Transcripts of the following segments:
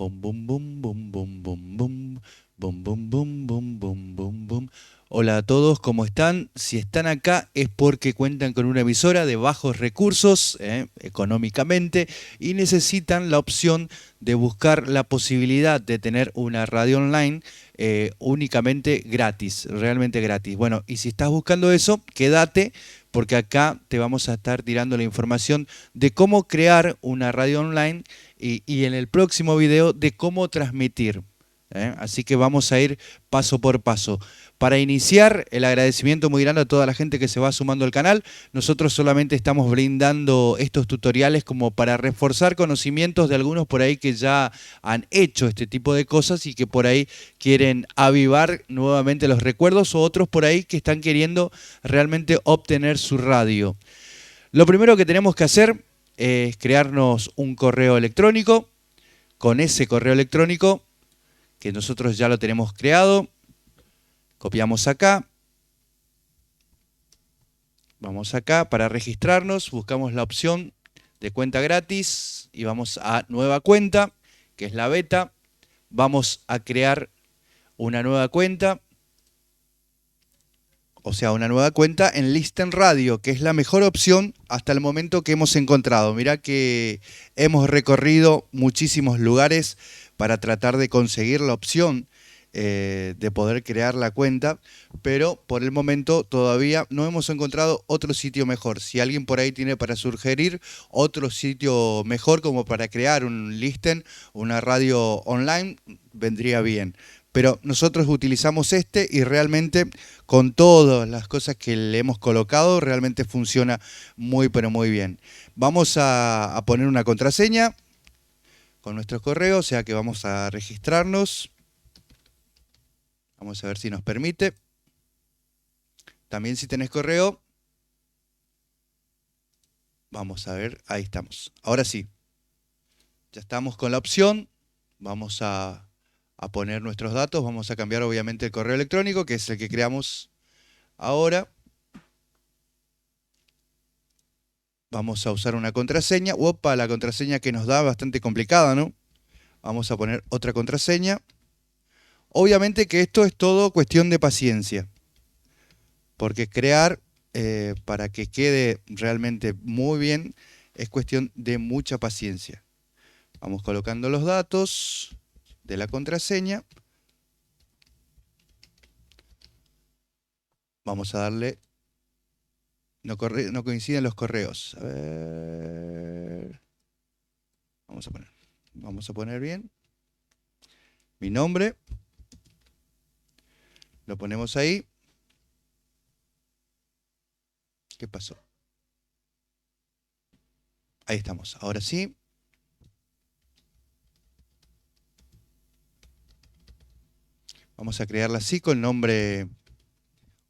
Bum, bum, bum, bum, bum, bum, bum. Bum, bum, bum, bum, bum, bum, bum. Hola a todos, ¿cómo están? Si están acá es porque cuentan con una emisora de bajos recursos económicamente y necesitan la opción de buscar la posibilidad de tener una radio online únicamente gratis, realmente gratis. Bueno, y si estás buscando eso, quédate porque acá te vamos a estar tirando la información de cómo crear una radio online y en el próximo video de cómo transmitir. Así que vamos a ir paso por paso. Para iniciar, el agradecimiento muy grande a toda la gente que se va sumando al canal. Nosotros solamente estamos brindando estos tutoriales como para reforzar conocimientos de algunos por ahí que ya han hecho este tipo de cosas y que por ahí quieren avivar nuevamente los recuerdos o otros por ahí que están queriendo realmente obtener su radio. Lo primero que tenemos que hacer es crearnos un correo electrónico. Con ese correo electrónico que nosotros ya lo tenemos creado, copiamos acá, vamos acá para registrarnos, buscamos la opción de cuenta gratis y vamos a nueva cuenta, que es la beta, vamos a crear una nueva cuenta, o sea, una nueva cuenta en Listen Radio, que es la mejor opción hasta el momento que hemos encontrado. Mirá que hemos recorrido muchísimos lugares para tratar de conseguir la opción de poder crear la cuenta, pero por el momento todavía no hemos encontrado otro sitio mejor. Si alguien por ahí tiene para sugerir otro sitio mejor como para crear un Listen, una radio online, vendría bien. Pero nosotros utilizamos este y realmente con todas las cosas que le hemos colocado realmente funciona muy pero muy bien. Vamos a poner una contraseña con nuestro correo, o sea que vamos a registrarnos. Vamos a ver si nos permite. También si tenés correo, vamos a ver, ahí estamos. Ahora sí, ya estamos con la opción. Vamos a poner nuestros datos. Vamos a cambiar obviamente el correo electrónico, que es el que creamos ahora. Vamos a usar una contraseña. Opa, la contraseña que nos da bastante complicada, ¿no? Vamos a poner otra contraseña. Obviamente que esto es todo cuestión de paciencia. Porque crear para que quede realmente muy bien es cuestión de mucha paciencia. Vamos colocando los datos de la contraseña. Vamos a darle... No coinciden los correos. A ver... Vamos a poner bien. Mi nombre. Lo ponemos ahí. ¿Qué pasó? Ahí estamos. Ahora sí. Vamos a crearla así con nombre...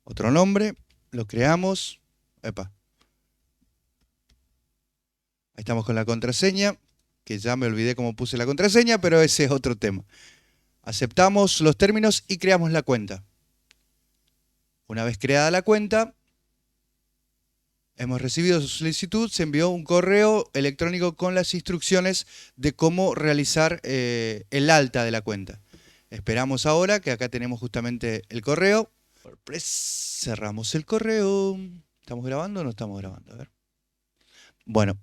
Otro nombre. Lo creamos. Epa. Ahí estamos con la contraseña. Que ya me olvidé cómo puse la contraseña, pero ese es otro tema. Aceptamos los términos y creamos la cuenta. Una vez creada la cuenta, hemos recibido su solicitud, se envió un correo electrónico con las instrucciones de cómo realizar el alta de la cuenta. Esperamos ahora, que acá tenemos justamente el correo. Cerramos el correo. ¿Estamos grabando o no estamos grabando? A ver. Bueno,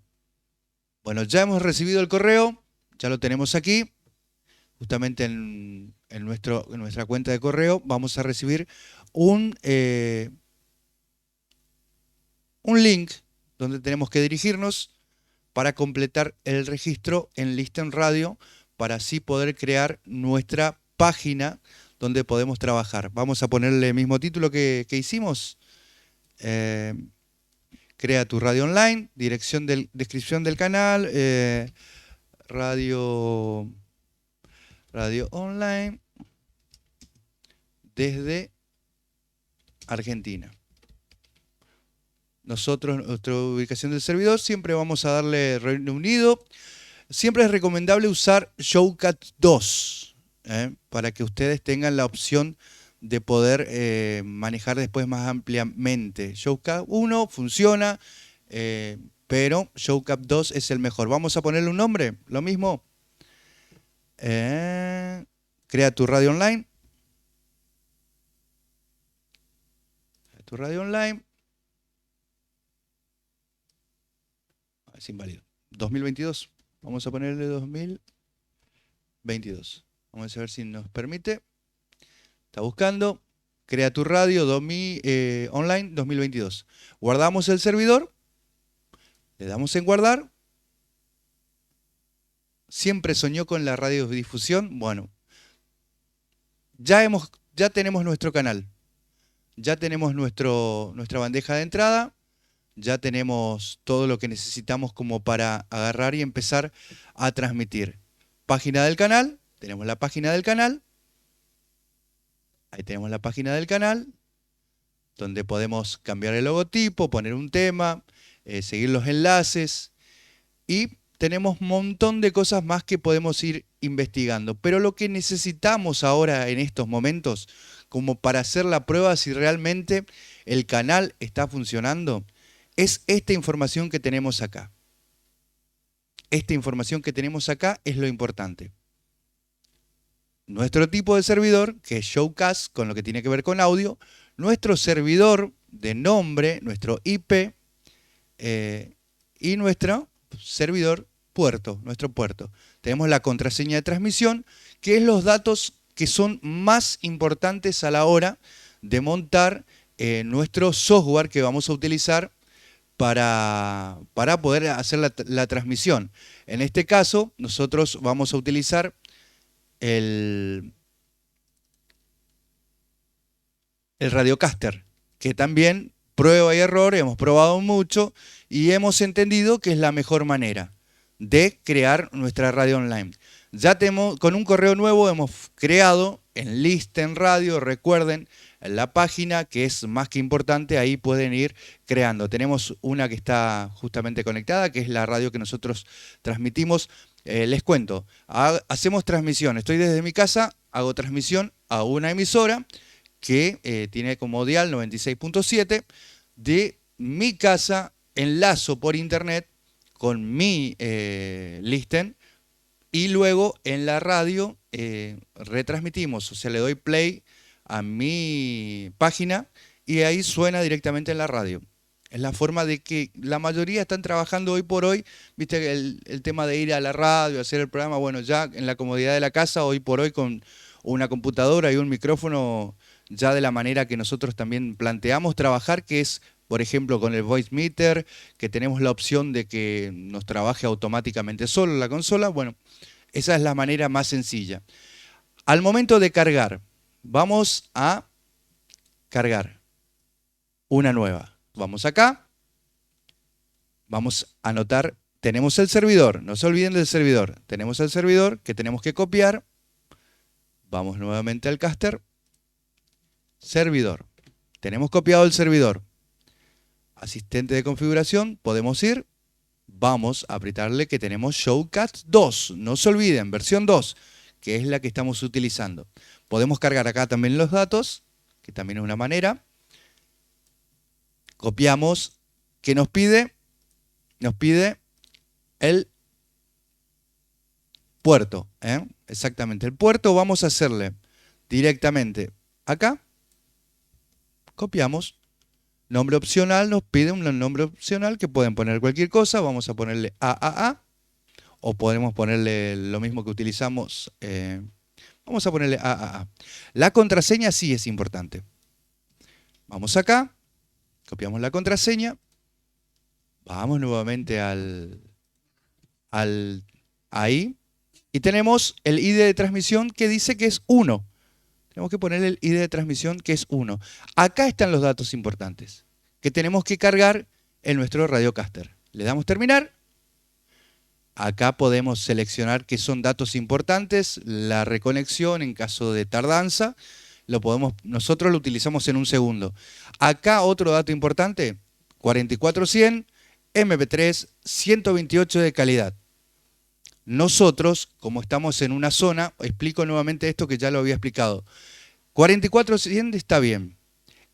ya hemos recibido el correo, ya lo tenemos aquí. Justamente en nuestra cuenta de correo vamos a recibir un link donde tenemos que dirigirnos para completar el registro en Listen Radio para así poder crear nuestra página donde podemos trabajar. Vamos a ponerle el mismo título que hicimos. Crea tu radio online, descripción del canal, radio online desde Argentina. Nosotros, nuestra ubicación del servidor, siempre vamos a darle Reino Unido. Siempre es recomendable usar Showcat 2, para que ustedes tengan la opción de poder manejar después más ampliamente. Showcat 1 funciona, pero Showcat 2 es el mejor. Vamos a ponerle un nombre, lo mismo. Crea tu radio online. Tu radio online. Es inválido. 2022. Vamos a ponerle 2022. Vamos a ver si nos permite. Está buscando. Crea tu radio online 2022. Guardamos el servidor. Le damos en guardar. Siempre soñó con la radiodifusión. Bueno, ya tenemos nuestro canal. Ya tenemos nuestra bandeja de entrada. Ya tenemos todo lo que necesitamos como para agarrar y empezar a transmitir. Página del canal. Tenemos la página del canal. Ahí tenemos la página del canal, donde podemos cambiar el logotipo, poner un tema, seguir los enlaces. Y tenemos un montón de cosas más que podemos ir investigando. Pero lo que necesitamos ahora en estos momentos, como para hacer la prueba si realmente el canal está funcionando, es esta información que tenemos acá. Esta información que tenemos acá es lo importante. Nuestro tipo de servidor, que es Showcast, con lo que tiene que ver con audio. Nuestro servidor de nombre, nuestro IP, y nuestro servidor puerto, nuestro puerto. Tenemos la contraseña de transmisión, que es los datos que son más importantes a la hora de montar nuestro software que vamos a utilizar para poder hacer la transmisión. En este caso, nosotros vamos a utilizar el Radiocaster, que también prueba y error, hemos probado mucho y hemos entendido que es la mejor manera de crear nuestra radio online. Ya tenemos, con un correo nuevo hemos creado en Listen Radio, recuerden, en la página, que es más que importante, ahí pueden ir creando. Tenemos una que está justamente conectada, que es la radio que nosotros transmitimos. Les cuento, hacemos transmisión, estoy desde mi casa, hago transmisión a una emisora que tiene como dial 96.7, de mi casa enlazo por internet con mi Listen y luego en la radio retransmitimos, o sea, le doy play a mi página y ahí suena directamente en la radio. Es la forma de que la mayoría están trabajando hoy por hoy, viste, el tema de ir a la radio, hacer el programa, bueno, ya en la comodidad de la casa, hoy por hoy con una computadora y un micrófono, ya de la manera que nosotros también planteamos trabajar, que es, por ejemplo, con el Voice Meter, que tenemos la opción de que nos trabaje automáticamente solo la consola. Bueno, esa es la manera más sencilla. Al momento de cargar, vamos a cargar una nueva. Vamos acá, vamos a anotar, tenemos el servidor, no se olviden del servidor. Tenemos el servidor que tenemos que copiar. Vamos nuevamente al caster. Servidor. Tenemos copiado el servidor. Asistente de configuración, podemos ir. Vamos a apretarle que tenemos Showcast 2. No se olviden, versión 2, que es la que estamos utilizando. Podemos cargar acá también los datos, que también es una manera. Copiamos. ¿Qué nos pide? Nos pide el puerto. Exactamente, el puerto vamos a hacerle directamente acá. Copiamos. Nombre opcional, nos pide un nombre opcional que pueden poner cualquier cosa. Vamos a ponerle AAA. O podemos ponerle lo mismo que utilizamos. Vamos a ponerle AAA. La contraseña sí es importante. Vamos acá. Copiamos la contraseña. Vamos nuevamente ahí. Y tenemos el ID de transmisión que dice que es 1. Tenemos que poner el ID de transmisión que es 1. Acá están los datos importantes que tenemos que cargar en nuestro Radiocaster. Le damos terminar. Acá podemos seleccionar qué son datos importantes, la reconexión en caso de tardanza. Nosotros lo utilizamos en un segundo. Acá otro dato importante, 4400, MP3, 128 de calidad. Nosotros, como estamos en una zona, explico nuevamente esto que ya lo había explicado. 4400 está bien.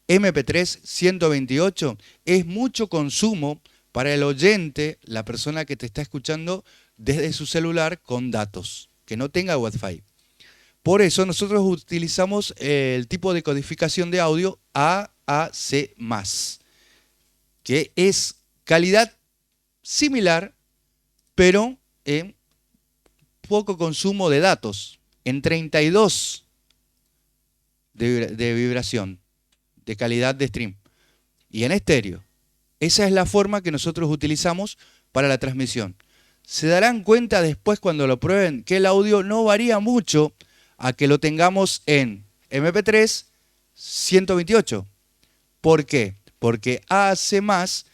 MP3 128 es mucho consumo para el oyente, la persona que te está escuchando desde su celular con datos. que no tenga Wi-Fi. Por eso nosotros utilizamos el tipo de codificación de audio AAC+, que es calidad similar, pero en poco consumo de datos, en 32 de vibración, de calidad de stream, y en estéreo. Esa es la forma que nosotros utilizamos para la transmisión. Se darán cuenta después cuando lo prueben que el audio no varía mucho a que lo tengamos en MP3 128. ¿Por qué? Porque AAC+,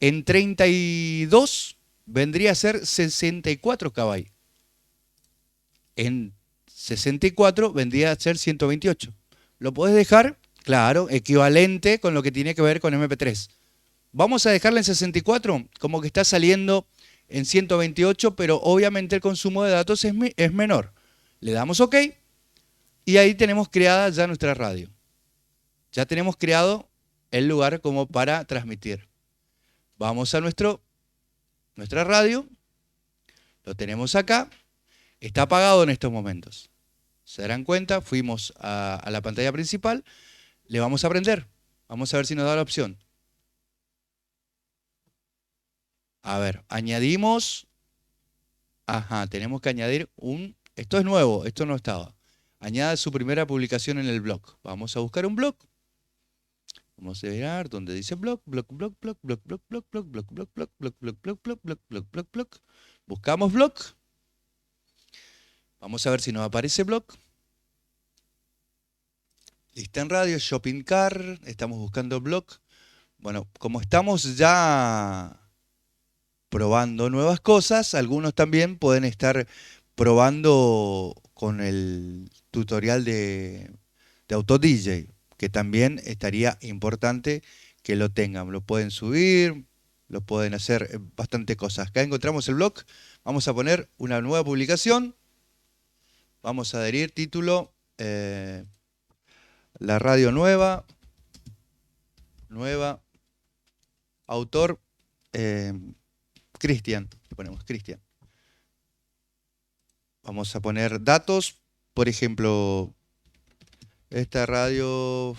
en 32 vendría a ser 64 KB. En 64 vendría a ser 128. ¿Lo podés dejar? Claro, equivalente con lo que tiene que ver con MP3. Vamos a dejarla en 64, como que está saliendo en 128, pero obviamente el consumo de datos es menor. Le damos OK y ahí tenemos creada ya nuestra radio. Ya tenemos creado el lugar como para transmitir. Vamos a nuestra radio, lo tenemos acá, está apagado en estos momentos. Se darán cuenta, fuimos a la pantalla principal, le vamos a prender. Vamos a ver si nos da la opción. A ver, añadimos. Ajá, tenemos que añadir un... Esto es nuevo, esto no estaba. Añada su primera publicación en el blog. Vamos a buscar un blog. Vamos a mirar donde dice blog, blog, blog, blog, blog, blog, blog, blog, blog, blog, blog, blog, blog, blog, blog, blog, blog, blog, blog. Buscamos blog. Vamos a ver si nos aparece blog. Lista en radio, shopping car. Estamos buscando blog. Bueno, como estamos ya probando nuevas cosas, algunos también pueden estar probando con el tutorial de Auto DJ, que también estaría importante que lo tengan. Lo pueden subir, lo pueden hacer bastante cosas. Acá encontramos el blog. Vamos a poner una nueva publicación. Vamos a adherir título, la radio nueva, autor, Cristian. Le ponemos Cristian. Vamos a poner datos, por ejemplo, esta radio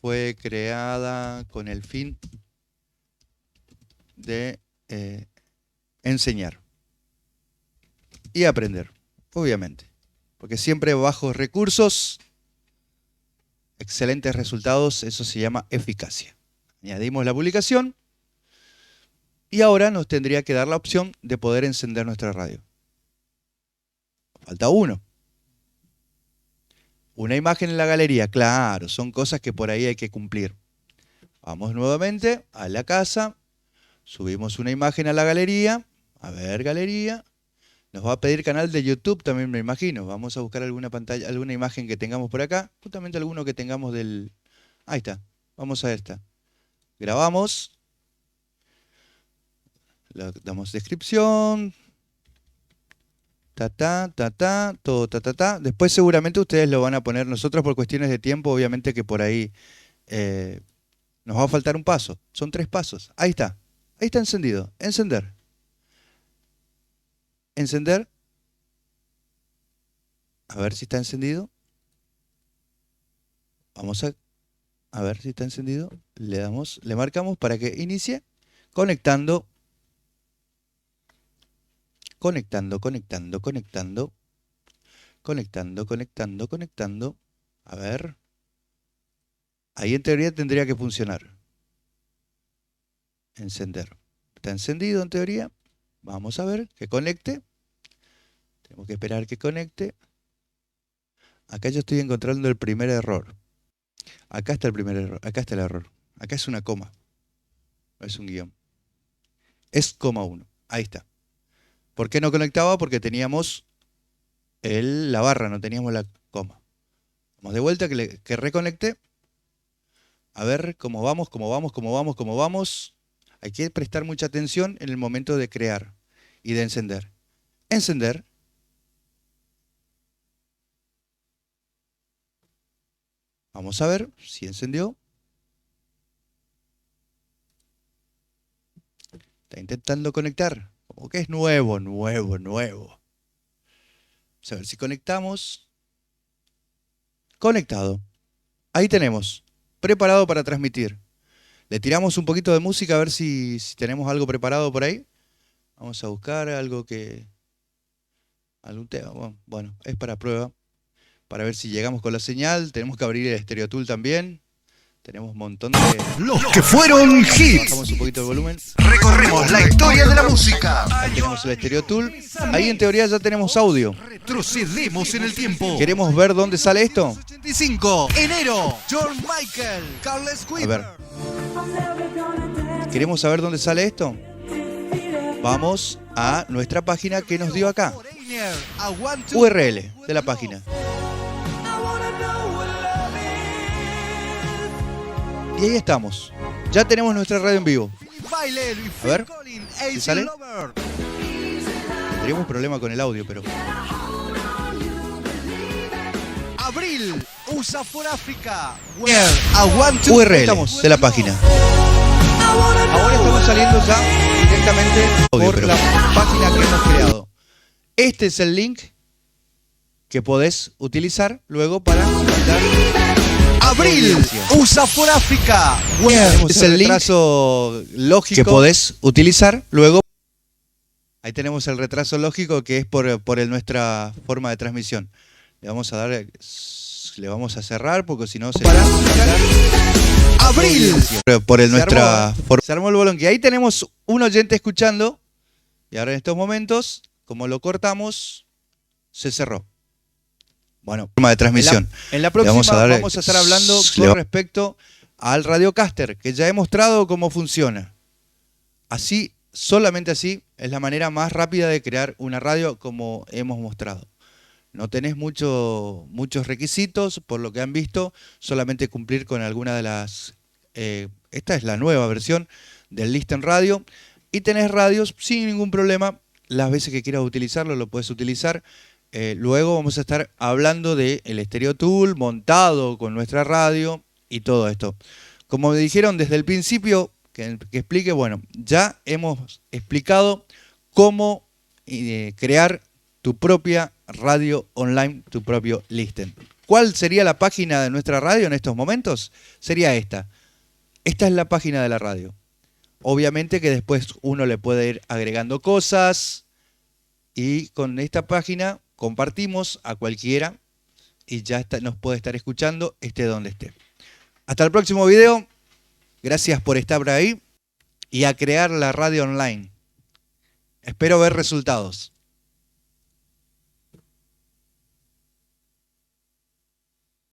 fue creada con el fin de enseñar y aprender, obviamente, porque siempre bajos recursos, excelentes resultados, eso se llama eficacia. Añadimos la publicación y ahora nos tendría que dar la opción de poder encender nuestra radio. Falta uno. Una imagen en la galería, claro, son cosas que por ahí hay que cumplir. Vamos nuevamente a la casa, subimos una imagen a la galería, a ver galería, nos va a pedir canal de YouTube también me imagino. Vamos a buscar alguna pantalla, alguna imagen que tengamos por acá, justamente alguno que tengamos del... Ahí está, vamos a esta. Grabamos, le damos descripción, todo Después seguramente ustedes lo van a poner, nosotros por cuestiones de tiempo, obviamente que por ahí nos va a faltar un paso. Son 3 pasos. Ahí está encendido. Encender. Encender. A ver si está encendido. Vamos a ver si está encendido. Le marcamos para que inicie. Conectando. Conectando. A ver. Ahí en teoría tendría que funcionar. Encender. Está encendido en teoría. Vamos a ver que conecte. Tenemos que esperar que conecte. Acá yo estoy encontrando el primer error. Acá está el primer error. Acá está el error. Acá es una coma. No es un guión. Es coma 1. Ahí está. ¿Por qué no conectaba? Porque teníamos la barra, no teníamos la coma. Vamos de vuelta, que reconecte. A ver cómo vamos. Hay que prestar mucha atención en el momento de crear y de encender. Encender. Vamos a ver si encendió. Está intentando conectar. Como que es nuevo. Vamos a ver si conectamos. Conectado. Ahí tenemos. Preparado para transmitir. Le tiramos un poquito de música a ver si tenemos algo preparado por ahí. Vamos a buscar algo que... algún tema. Bueno, es para prueba. Para ver si llegamos con la señal. Tenemos que abrir el Stereo Tool también. Tenemos un montón de... Los que fueron hits. Bajamos un poquito el volumen. Recorremos la historia de la música. Ahí tenemos el Stereo Tool. Ahí en teoría ya tenemos audio. Retrocedemos en el tiempo. ¿Queremos ver dónde sale esto? 85, enero. George Michael, Carles A ver. Weaver. ¿Queremos saber dónde sale esto? Vamos a nuestra página que nos dio acá. URL de la página. Y ahí estamos. Ya tenemos nuestra radio en vivo. A ver, ¿si sale? Tendríamos un problema con el audio, pero... Abril, USA for Africa. URL de la página. Ahora estamos saliendo ya directamente por la página que hemos creado. Este es el link que podés utilizar luego para mandar... Abril, USA for Africa. Es el retraso lógico que podés utilizar luego. Ahí tenemos el retraso lógico que es por nuestra forma de transmisión. Le vamos a dar, le vamos a cerrar porque si no se... Abril. Se armó el bolón. Ahí tenemos un oyente escuchando y ahora en estos momentos, como lo cortamos, se cerró. Bueno, forma de transmisión. En la próxima vamos a estar hablando con respecto al Radiocaster, que ya he mostrado cómo funciona. Así, solamente así, es la manera más rápida de crear una radio como hemos mostrado. No tenés muchos requisitos, por lo que han visto, solamente cumplir con alguna de las... esta es la nueva versión del Listen Radio. Y tenés radios sin ningún problema. Las veces que quieras utilizarlo, lo puedes utilizar. Luego vamos a estar hablando del Stereo Tool montado con nuestra radio y todo esto. Como me dijeron desde el principio, que explique, bueno, ya hemos explicado cómo crear tu propia radio online, tu propio Listen. ¿Cuál sería la página de nuestra radio en estos momentos? Sería esta. Esta es la página de la radio. Obviamente que después uno le puede ir agregando cosas y con esta página compartimos a cualquiera y ya nos puede estar escuchando, esté donde esté. Hasta el próximo video. Gracias por estar por ahí y a crear la radio online. Espero ver resultados.